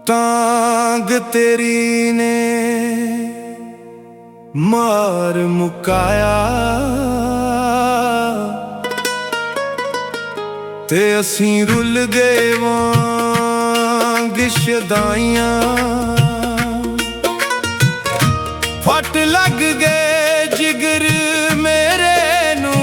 टांग तेरी ने मार मुकाया ते असीं रुल गए वांग शदाइयां फट लग गए जिगर मेरे नू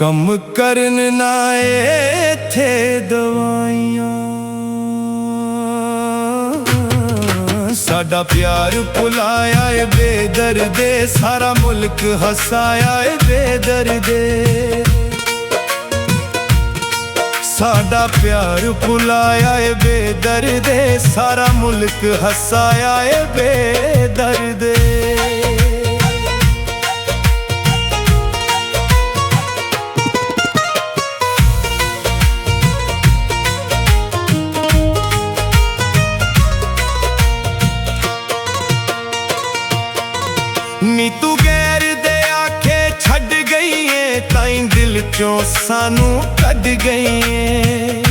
कम करन ना इत्थे दवाइयां साडा प्यार भुलाया ए बेदर्दे सारा मुल्क हसाया ए बेदर्दे साडा प्यार भुलाया ए बेदर्दे सारा मुल्क हसाया ए बेदर्दे नी तू गैर दे आखे छड़ गई है ताई दिल चों सानू कढ गई है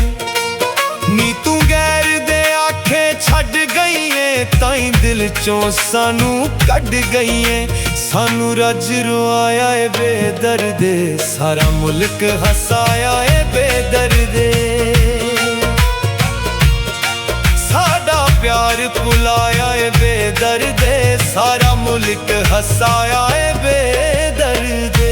नी तू गैर दे आखे छड़ गई है ताई दिल चों सानू कढ गई है सानू रज रोआया है बेदर्दे सारा मुल्क हसाया है बेदर्दे साडा प्यार भुलाया है बेदर्दे सारा मुल्क हसाया है बेदर्दे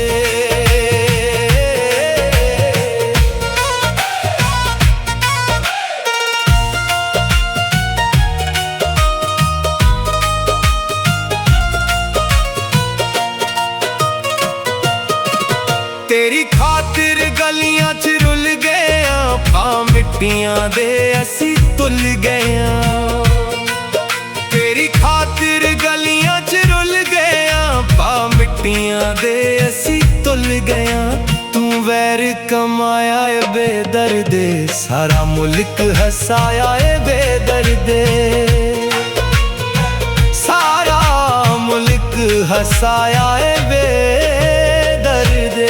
तेरी खातिर गलियां च रुल गए पा मिट्टियां दे असी तुल गए तेरी खातिर गलियां च रुल गया पा मिट्टियां दे असी तुल गया तू वैर कमाया ए बेदर्दे सारा मुल्क हसाया ए बेदर्दे सारा मुल्क हसाया ए बेदर्दे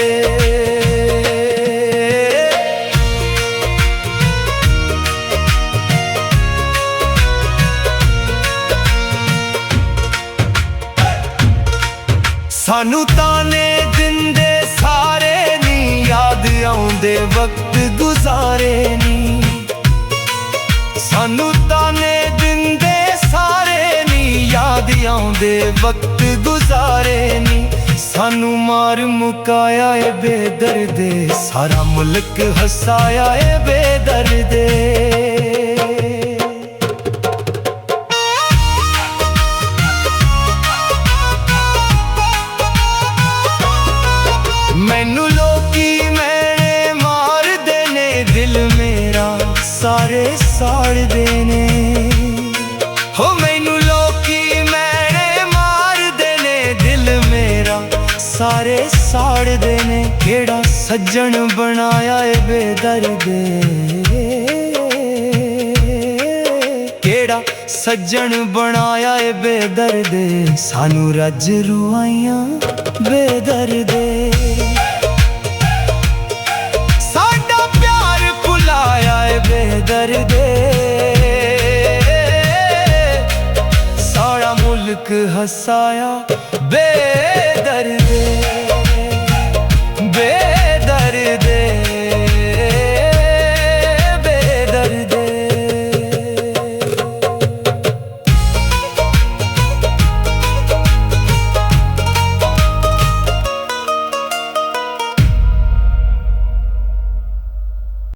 सानू ताने दिंदे सारे नी याद आउंदे वक्त गुजारे नी सानू ताने दिंदे सारे नी याद आउंदे वक्त गुजारे नी सानू मार मुकाया ए बेदर्दे सारा मुल्क हसाया ए बेदर्दे मैनू लोकी मैंने मार देने दिल मेरा सारे साड़ देने हो मैनू लोकी मैंने मार देने दिल मेरा सारे साड़ देने केड़ा सज्जन बनाया ए बेदर्दे केड़ा सज्जन बनाया ए बेदर्दे सानू रज रुआइयां बेदर्दे बेदर्दे सारा मुल्क हसाया बे